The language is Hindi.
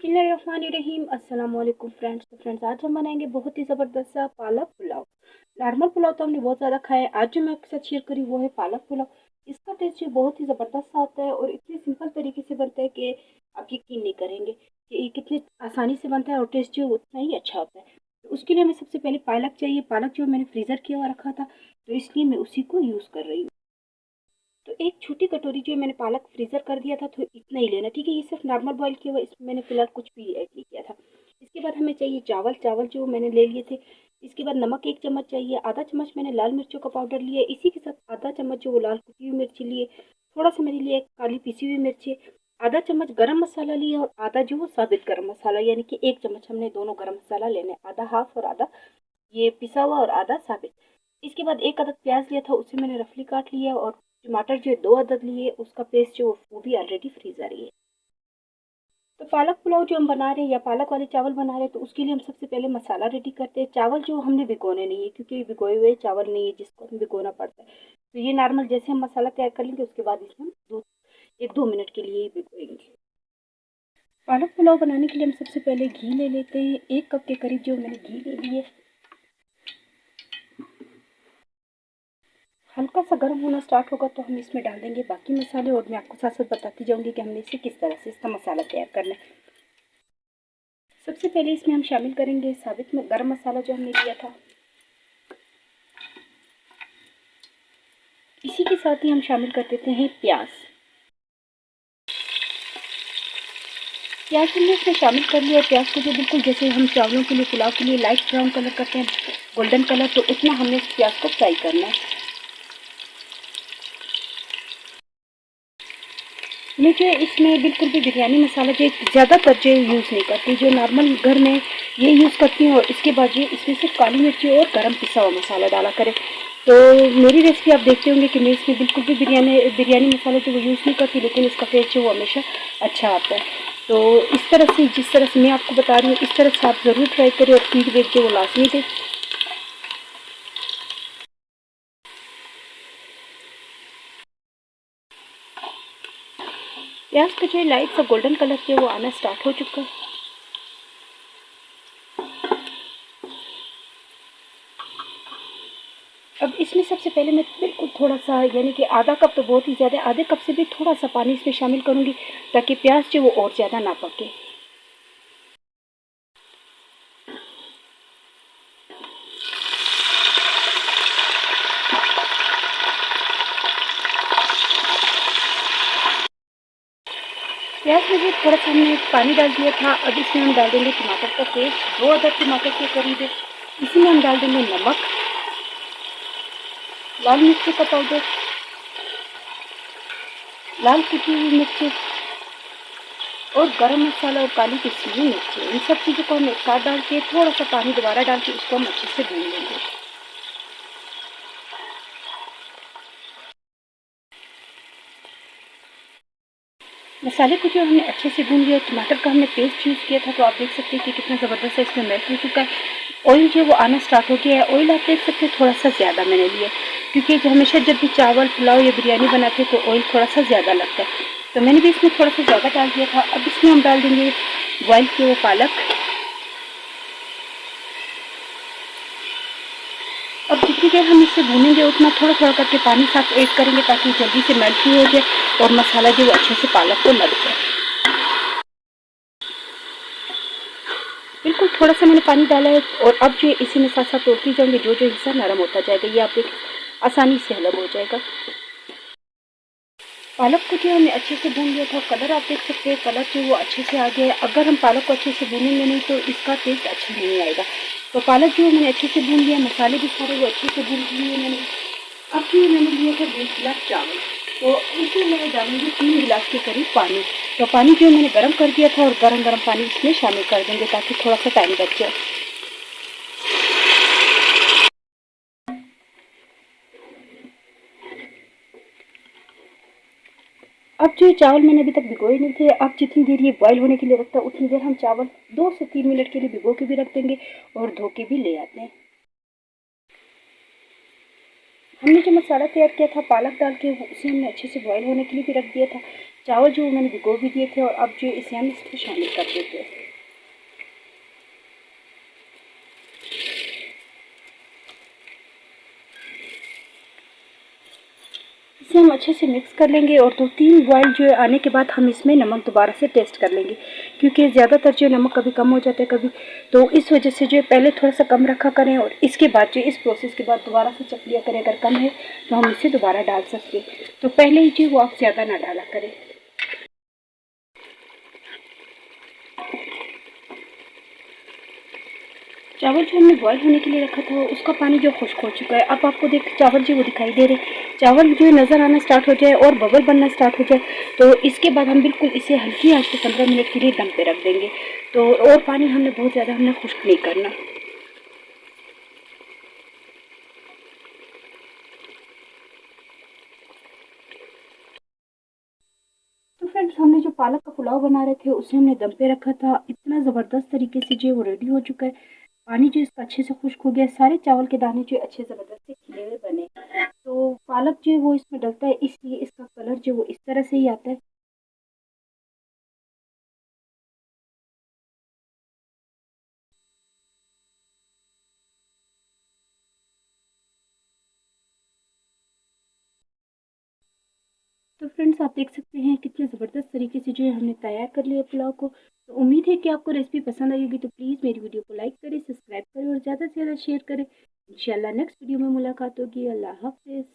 बिस्मिल्लाहिर्रहमानिर्रहीम। अस्सलाम वालेकुम फ्रेंड्स। आज हम बनाएंगे बहुत ही ज़बरदस्त सा पालक पुलाव। नॉर्मल पुलाव तो हमने बहुत ज़्यादा खाया है। आज जो मैं आपके साथ शेयर करी वो है पालक पुलाव। इसका टेस्ट जो बहुत ही ज़बरदस्त सा आता है और इतने सिंपल तरीके से बनता है कि आप यकीन नहीं करेंगे कि ये कितनी आसानी से बनता है और टेस्ट जो उतना ही अच्छा होता है। तो उसके लिए हमें सबसे पहले पालक चाहिए। पालक जो मैंने फ्रीज़र किया हुआ रखा था, तो इसलिए मैं उसी को यूज़ कर रही हूँ। तो एक छोटी कटोरी जो मैंने पालक फ्रीज़र कर दिया था, तो इतना ही लेना, ठीक है। ये सिर्फ नॉर्मल बॉईल किया हुआ, इसमें मैंने फिलहाल कुछ भी ऐड नहीं किया था। इसके बाद हमें चाहिए चावल। चावल जो मैंने ले लिए थे। इसके बाद नमक 1 चम्मच चाहिए। आधा चम्मच मैंने लाल मिर्चों का पाउडर लिया। इसी के साथ आधा चम्मच जो वो लाल कुटी हुई मिर्ची लिए। थोड़ा सा मैंने लिया काली पिसी हुई मिर्ची। आधा चम्मच गरम मसाला लिया और आधा जो वो साबित गरम मसाला, यानी कि 1 चम्मच हमने दोनों गरम मसाला लेने, आधा हाफ और आधा ये पिसा हुआ और आधा साबित। इसके बाद 1 अदद प्याज लिया था, उसे मैंने रफली काट लिया। और टमाटर जो 2 अदद लिए, उसका पेस्ट जो वो भी ऑलरेडी फ्रीजर ही है। तो पालक पुलाव जो हम बना रहे हैं या पालक वाले चावल बना रहे हैं, तो उसके लिए हम सबसे पहले मसाला रेडी करते हैं। चावल जो हमने भिगोने नहीं है, क्योंकि ये भिगोए हुए चावल नहीं है जिसको हम भिगोना पड़ता है। तो ये नॉर्मल जैसे हम मसाला तैयार कर लेंगे, उसके बाद इसमें हम 1-2 मिनट के लिए ही भिगोएंगे। पालक पुलाव बनाने के लिए हम सबसे पहले घी ले लेते हैं। 1 कप के करीब जो मैंने घी ले लिए। हल्का सा गर्म होना स्टार्ट होगा तो हम इसमें डाल देंगे बाकी मसाले, और मैं आपको साथ साथ बताती जाऊंगी कि हमने इसे किस तरह से इसका मसाला तैयार करना है। सबसे पहले इसमें हम शामिल करेंगे साबित में गरम मसाला जो हमने लिया था। इसी के साथ ही हम शामिल कर देते हैं प्याज। प्याज हमने इसमें शामिल कर लिया। प्याज को जो बिल्कुल जैसे हम चावलों के लिए, पुलाव के लिए लाइट ब्राउन कलर करते हैं, गोल्डन कलर, तो उतना हमने इस प्याज को फ्राई करना है। मुझे इसमें बिल्कुल भी बिरयानी मसाला जो ज़्यादातर जो यूज़ नहीं करती, जो नॉर्मल घर में ये यूज़ करती हूँ। और इसके बाद ये इसमें सिर्फ काली मिर्ची और गरम पिसा हुआ मसाला डाला करें। तो मेरी रेसिपी आप देखते होंगे कि मैं इसमें बिल्कुल भी बिरयानी मसाला जो वो यूज़ नहीं करती, लेकिन इसका टेस्ट जो वो हमेशा अच्छा आता है। तो इस तरह से, जिस तरह से मैं आपको बता रही हूँ, इस तरह से आप ज़रूर ट्राई करें और फीडबैक जो वो लाजमी दें। प्याज का जो लाइट सा गोल्डन कलर जो वो आना स्टार्ट हो चुका है। अब इसमें सबसे पहले मैं बिल्कुल थोड़ा सा, यानी कि आधा कप तो बहुत ही ज़्यादा है, आधे कप से भी थोड़ा सा पानी इसमें शामिल करूँगी, ताकि प्याज जो वो और ज़्यादा ना पके। प्याज में भी थोड़ा सा हमने पानी डाल दिया था। अब इसमें हम डाल देंगे टमाटर का पेस्ट, 2 अदद टमाटर के करीब है। इसी में हम डाल देंगे नमक, लाल मिर्ची का पाउडर, लाल कुटी हुई मिर्ची और गरम मसाला और काली पिसी हुई मिर्ची। इन सब चीज़ों को हम एक साथ डाल के थोड़ा सा पानी दोबारा डाल के उसको हम अच्छे से भून लेंगे। मसाले को जो हमने अच्छे से भून लिया, टमाटर का हमने पेस्ट यूज़ किया था, तो आप देख सकते हैं कि कितना ज़बरदस्त है, इसमें मेल्ट हो चुका है। ऑयल जो वो आना स्टार्ट हो गया है। ऑयल आप देख सकते हैं थोड़ा सा ज़्यादा मैंने लिया, क्योंकि जो हमेशा जब भी चावल पुलाव या बिरयानी बनाते हैं तो ऑयल थोड़ा सा ज़्यादा लगता है, तो मैंने भी इसमें थोड़ा सा ज़्यादा डाल दिया था। अब इसमें हम डाल देंगे बॉयल किए हुए पालक। अब जितनी देर हम इसे भूनेंगे उतना थोड़ा थोड़ा करके पानी साथ ऐड करेंगे, ताकि जल्दी से मेल्ट भी हो जाए और मसाला जो अच्छे से पालक को लग जाए। बिल्कुल थोड़ा सा मैंने पानी डाला है, और अब जो इसी में साथ साथ तोड़ती जाऊंगी, जो जो हिस्सा नरम होता जाएगा ये आप देख आसानी से अलग हो जाएगा। पालक को जो हमने अच्छे से भून लिया था, कलर आप देख सकते हैं, कलर जो वो अच्छे से आ गया है। अगर हम पालक को अच्छे से भूनेंगे नहीं तो इसका टेस्ट अच्छा नहीं आएगा। तो पालक जो मैंने अच्छे से भून लिया, मसाले भी सारे वो अच्छे से भून लिए मैंने। अब जो मैंने लिया था 20 गिलास चावल, तो इसमें मैंने डालूंगी 3 गिलास के करीब पानी। तो पानी जो मैंने गर्म कर दिया था, और गर्म गर्म पानी इसमें शामिल कर देंगे ताकि थोड़ा सा टाइम बच जाए। अब जो चावल मैंने अभी तक भिगोए नहीं थे, अब जितनी देर ये बॉईल होने के लिए रखता है, उतनी देर हम चावल 2 से 3 मिनट के लिए भिगो के भी रख देंगे और धो के भी ले आते हैं। हमने जो मसाला तैयार किया था पालक डाल के, उसे हमने अच्छे से बॉईल होने के लिए भी रख दिया था। चावल जो मैंने भिगो भी दिए थे और अब जो इसे हम इसमें शामिल कर देते हैं। इसे हम अच्छे से मिक्स कर लेंगे और 2-3 बॉयल जो आने के बाद हम इसमें नमक दोबारा से टेस्ट कर लेंगे, क्योंकि ज़्यादातर जो नमक कभी कम हो जाता है कभी, तो इस वजह से जो पहले थोड़ा सा कम रखा करें और इसके बाद जो इस प्रोसेस के बाद दोबारा से चेक लिया करें, अगर कम है तो हम इसे दोबारा डाल सकते हैं। तो पहले ही जो वो आप ज़्यादा ना डाला करें। चावल जो हमने बॉईल होने के लिए रखा था उसका पानी जो खुश्क हो चुका है, अब आपको देख चावल जो वो दिखाई दे रहे, चावल जो नज़र आना स्टार्ट हो जाए और बबल बनना स्टार्ट हो जाए, तो इसके बाद हम बिल्कुल इसे हल्की आंच पे 15 मिनट के लिए दम पे रख देंगे। तो और पानी हमने बहुत ज़्यादा हमने खुश्क नहीं करना। तो फ्रेंड्स, हमने जो पालक का पुलाव बना रहे थे उसे हमने दम पे रखा था, इतना ज़बरदस्त तरीके से जो वो रेडी हो चुका है। पानी जो इसका अच्छे से खुश्क हो गया, सारे चावल के दाने जो अच्छे ज़बरदस्त से खिले हुए बने। तो पालक जो है वो इसमें डलता है, इसलिए इसका कलर जो वो इस तरह से ही आता है। तो फ्रेंड्स, आप देख सकते हैं कितने ज़बरदस्त तरीके से जो है हमने तैयार कर लिया पुलाव को। तो उम्मीद है कि आपको रेसिपी पसंद आई होगी, तो प्लीज़ मेरी वीडियो को लाइक करें, सब्सक्राइब करें और ज़्यादा से ज़्यादा शेयर करें। इंशाल्लाह नेक्स्ट वीडियो में मुलाकात होगी। अल्लाह हाफ़िज़।